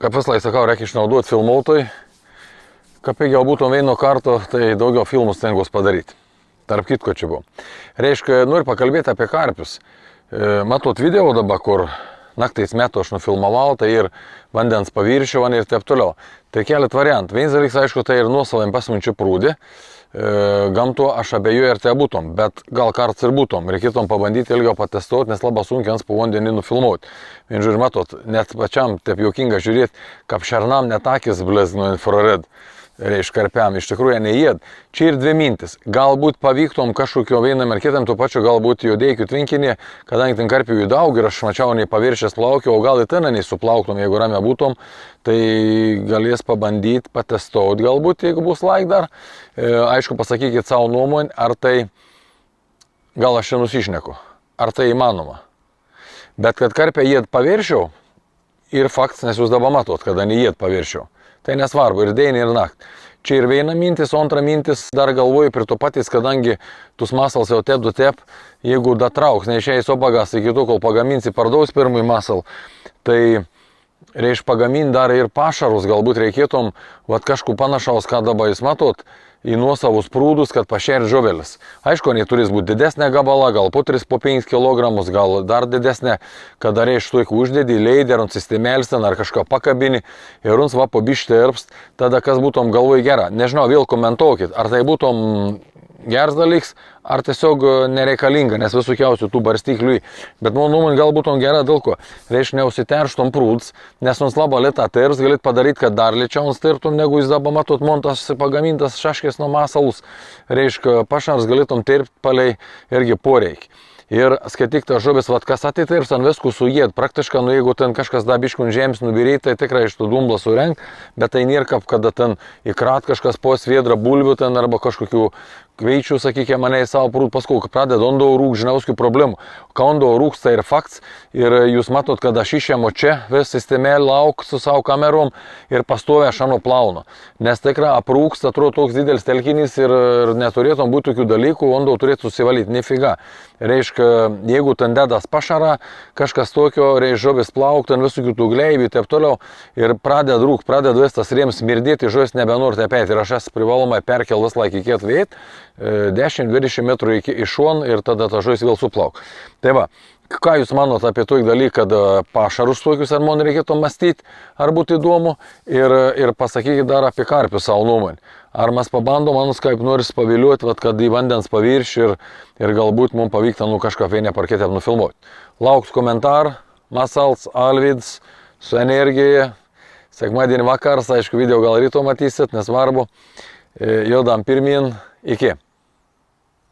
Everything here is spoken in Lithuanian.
Kaip vis laik sakau, reikia išnaudoti filmuotojui. Kad pigiau būtum vieno karto, tai daugiau filmų stengiuos padaryti. Tarp kitko čia buvo. Reiškia, noriu pakalbėti apie karpius. Matot video dabar, kur naktais metu aš nufilmavau, tai ir vandens paviršių ir taip toliau. Tai kelet variantų. Vienas dalykas, aišku, tai ir nuosavim pasiminčių prūdį. Gamtu aš abejoju, ar tai būtum, bet gal karts ir būtum. Reikėtum pabandyti ilgiau patestuoti, nes labai sunkiai ant pavondenį nufilmuoti. Vien žiūrėjau, matot, net pačiam taip juokinga žiūrėti, kaip šernam net akis blizgino infrared. Reiškia, karpiam, iš tikrųjų neįėd. Čia ir dvi mintis. Galbūt pavyktum kažkokio vienam ar kitam, tuo pačiu galbūt juodeikių tvinkinį, kadangi ten karpių jų daug ir aš mačiau, nei paviršės plaukiau, o gal į teną nei suplauktum, jeigu ramia būtum, tai galės pabandyti, patestuoti galbūt, jeigu bus laik dar. Aišku, pasakykit savo nuomonę, ar tai, gal aš čia nusišneku, ar tai įmanoma. Bet kad karpia įėd paviršiau, ir faktas, nes jūs dabar matot, kada neįėd paviršiau. Tai nesvarbu, ir dieną, ir naktį. Čia ir viena mintis, o antra mintis, dar galvoju prie to patys, kadangi tus masals jau tep, jeigu datrauks, neišėjai sobagas iki to, kol pagaminsi pardaus pirmąjį masal, tai reiš pagaminti dar ir pašarus, galbūt reikėtum kažkų panašaus, ką dabar jūs matot, į nuosavus prūdus, kad pašėr žuvelis. Aišku, ne turės būti didesnė gabala, gal po 3-5 kg, gal dar didesnė, kada reiš tuik uždėdį, leidį, ar ant sistemelės ten, ar kažką pakabini, ir uns va po bištį irpst, tada kas būtum galvoj gera. Nežinau, vėl komentuokit, ar tai būtum geras dalyks, ar tiesiog nereikalinga, nes visokiausių tų barstiklių. Bet mano nuomonė gal būtum gera dėl ko. Reiškia, neužsiterštum prūds, nes mums labai lėta tirps, galit padaryti, kad dar lėčiau tirptum, negu jūs dabar matot montas pagamintas šaškės nuo masalus. Reiškia, pašars galėtum tirpti palei irgi poreikį. Ir skaityk tą žuvis, kas atitirps, ant viskų suėd. Praktiškai, jeigu ten kažkas dabiškų žemės nubirėti, tai tikrai iš tų dumblą surenk, bet tai nėra kaip, kada ten įkrat kažkas po sviedrą bulvių ten arba kažkokių kveičių, sakykime, mane į savo prūdų, paskui pradeda ondo rūk, žinauskių problemų. Ka ondo rūks, tai ir fakts, ir jūs matot, kad aš išėmu čia, vis sistemėlį lauk su savo kamerom ir pastovę šano plaunu. Nes tikrai aprūks, atrodo toks didelis telkinys ir neturėtum būti tokių dalykų, ondo turėtų susivalyti, nefiga. Reiškia, jeigu ten dedas pašarą, kažkas tokio, reiškia, žuvis plauk, ten visokių tų gleivių, taip toliau, ir pradeda rūk, pradeda vis tas rėms smirdėti, žuvis nebenori tepėti. Ir aš esu privalomai perkel vis laik iki atveit, 10-20 metrų į šon ir tada ta žuvis vėl suplauk. Tai va, ką jūs manot apie tokį dalyką, kad pašarus tokius ar man reikėtų mąstyti, ar būtų įdomu, ir pasakykit dar apie karpių savo nuomonę. Ar mes pabandom, manus kaip noris paviliuoti, kad į vandens paviršių ir galbūt mums pavyktų kažką vieną parketę nufilmuoti. Lauks komentarą, Masals, Alvyds, su energija, sekmadienį vakaras, aišku, video gal ryto matysit, nesvarbu, jodam pirmin, iki.